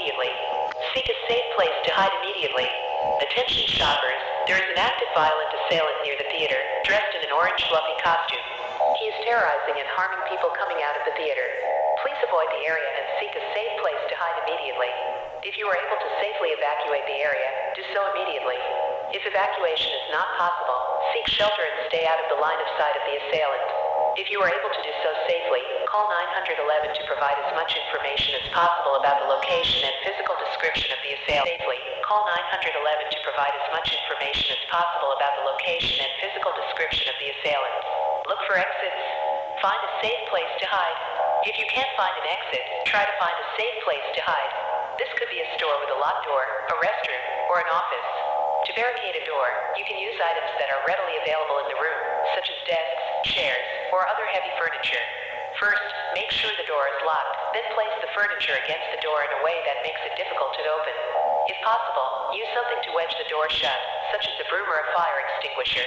immediately. Seek a safe place to hide immediately. Attention shoppers, there is an active violent assailant near the theater, dressed in an orange fluffy costume. He is terrorizing and harming people coming out of the theater. Please avoid the area and seek a safe place to hide immediately. If you are able to safely evacuate the area, do so immediately. If evacuation is not possible, seek shelter and stay out of the line of sight of the assailant. If you are able to do so safely, call 911 to provide as much information as possible about the location and physical description of the assailant. Safely, call 911 to provide as much information as possible about the location and physical description of the assailant. Look for exits. Find a safe place to hide. If you can't find an exit, try to find a safe place to hide. This could be a store with a locked door, a restroom, or an office. To barricade a door, you can use items that are readily available in the room, such as desks, chairs, or other heavy furniture. First, make sure the door is locked, then place the furniture against the door in a way that makes it difficult to open. If possible, use something to wedge the door shut, such as a broom or a fire extinguisher.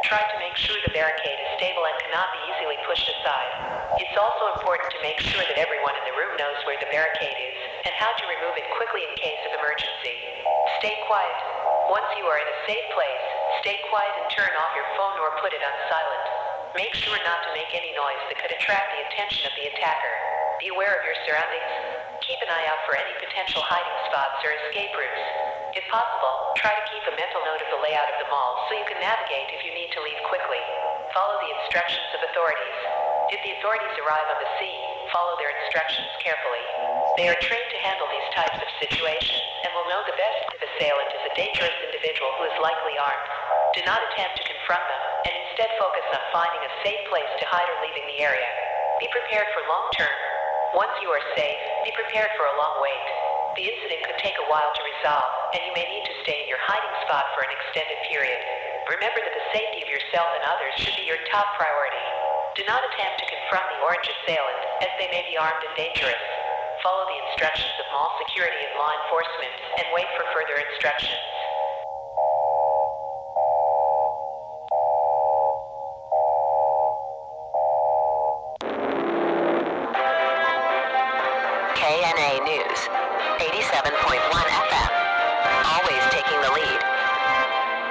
Try to make sure the barricade is stable and cannot be easily pushed aside. It's also important to make sure that everyone in the room knows where the barricade is and how to remove it quickly in case of emergency. Stay quiet. Once you are in a safe place, stay quiet and turn off your phone or put it on silent. Make sure not to make any noise that could attract the attention of the attacker. Be aware of your surroundings. Keep an eye out for any potential hiding spots or escape routes. If possible, try to keep a mental note of the layout of the mall so you can navigate if you need to leave quickly. Follow the instructions of authorities. If the authorities arrive on the scene, follow their instructions carefully. They are trained to handle these types of situations and will know the best if assailant is a dangerous individual who is likely armed. Do not attempt to confront them, and instead focus on finding a safe place to hide or leaving the area. Be prepared for long term. Once you are safe, be prepared for a long wait. The incident could take a while to resolve, and you may need to stay in your hiding spot for an extended period. Remember that the safety of yourself and others should be your top priority. Do not attempt to confront the orange assailant, as they may be armed and dangerous. Follow the instructions of mall security and law enforcement, and wait for further instructions. KNA News, 87.1 FM, always taking the lead.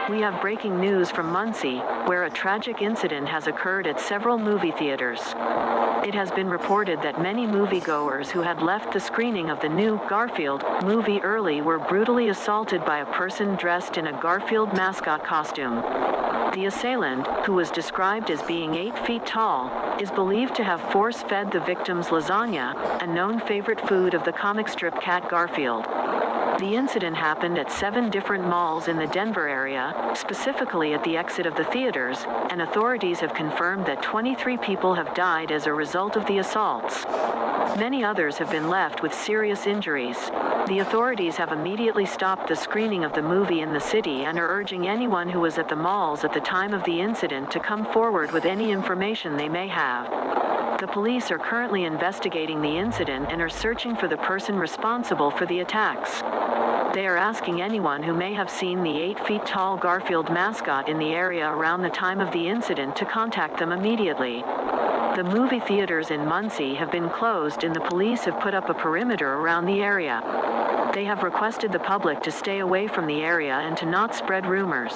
We have breaking news from Muncie, where a tragic incident has occurred at several movie theaters. It has been reported that many moviegoers who had left the screening of the new Gorefield movie early were brutally assaulted by a person dressed in a Gorefield mascot costume. The assailant, who was described as being 8 feet tall, is believed to have force-fed the victims lasagna, a known favorite food of the comic strip cat Gorefield. The incident happened at 7 different malls in the Denver area, specifically at the exit of the theaters, and authorities have confirmed that 23 people have died as a result of the assaults. Many others have been left with serious injuries. The authorities have immediately stopped the screening of the movie in the city and are urging anyone who was at the malls at the time of the incident to come forward with any information they may have. The police are currently investigating the incident and are searching for the person responsible for the attacks. They are asking anyone who may have seen the 8 feet tall Gorefield mascot in the area around the time of the incident to contact them immediately. The movie theaters in Muncie have been closed and the police have put up a perimeter around the area. They have requested the public to stay away from the area and to not spread rumors.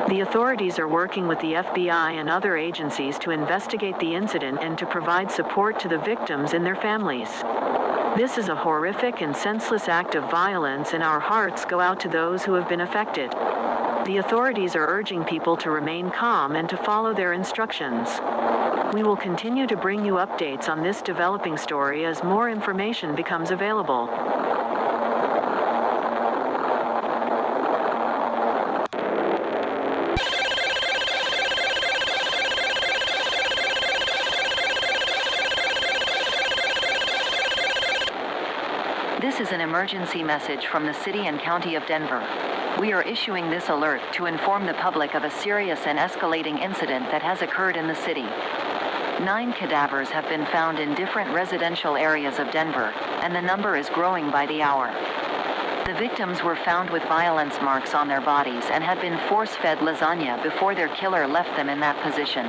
The authorities are working with the FBI and other agencies to investigate the incident and to provide support to the victims and their families. This is a horrific and senseless act of violence, and our hearts go out to those who have been affected. The authorities are urging people to remain calm and to follow their instructions. We will continue to bring you updates on this developing story as more information becomes available. This is an emergency message from the City and County of Denver. We are issuing this alert to inform the public of a serious and escalating incident that has occurred in the city. 9 cadavers have been found in different residential areas of Denver, and the number is growing by the hour. The victims were found with violence marks on their bodies and had been force-fed lasagna before their killer left them in that position.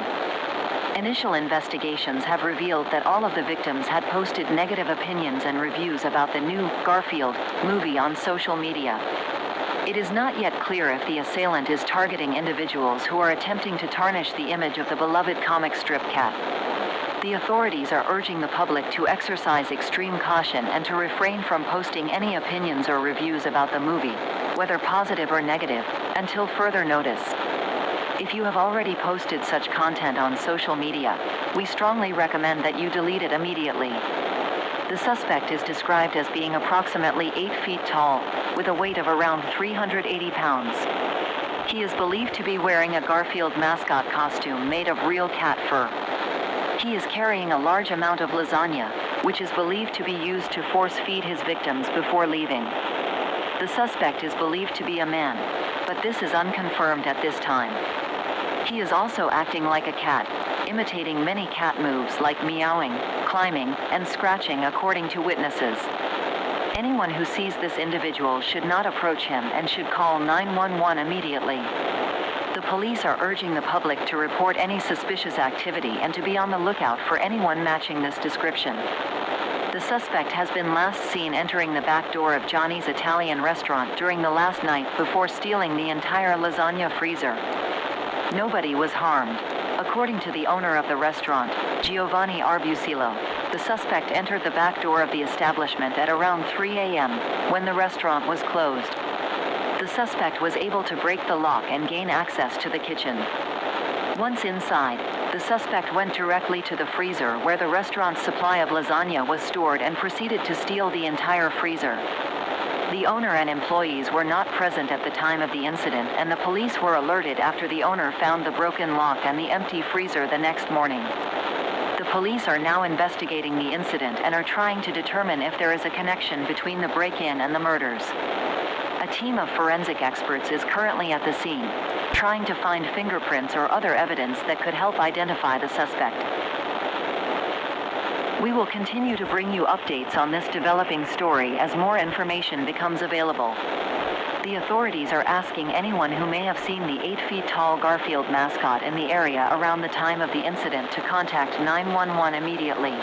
Initial investigations have revealed that all of the victims had posted negative opinions and reviews about the new Gorefield movie on social media. It is not yet clear if the assailant is targeting individuals who are attempting to tarnish the image of the beloved comic strip cat. The authorities are urging the public to exercise extreme caution and to refrain from posting any opinions or reviews about the movie, whether positive or negative, until further notice. If you have already posted such content on social media, we strongly recommend that you delete it immediately. The suspect is described as being approximately 8 feet tall, with a weight of around 380 pounds. He is believed to be wearing a Gorefield mascot costume made of real cat fur. He is carrying a large amount of lasagna, which is believed to be used to force-feed his victims before leaving. The suspect is believed to be a man, but this is unconfirmed at this time. He is also acting like a cat, imitating many cat moves like meowing, climbing, and scratching according to witnesses. Anyone who sees this individual should not approach him and should call 911 immediately. The police are urging the public to report any suspicious activity and to be on the lookout for anyone matching this description. The suspect has been last seen entering the back door of Johnny's Italian restaurant during the last night before stealing the entire lasagna freezer. Nobody was harmed. According to the owner of the restaurant, Giovanni Arbusillo, the suspect entered the back door of the establishment at around 3 a.m., when the restaurant was closed. The suspect was able to break the lock and gain access to the kitchen. Once inside, the suspect went directly to the freezer where the restaurant's supply of lasagna was stored and proceeded to steal the entire freezer. The owner and employees were not present at the time of the incident, and the police were alerted after the owner found the broken lock and the empty freezer the next morning. The police are now investigating the incident and are trying to determine if there is a connection between the break-in and the murders. A team of forensic experts is currently at the scene, trying to find fingerprints or other evidence that could help identify the suspect. We will continue to bring you updates on this developing story as more information becomes available. The authorities are asking anyone who may have seen the 8 feet tall Gorefield mascot in the area around the time of the incident to contact 911 immediately.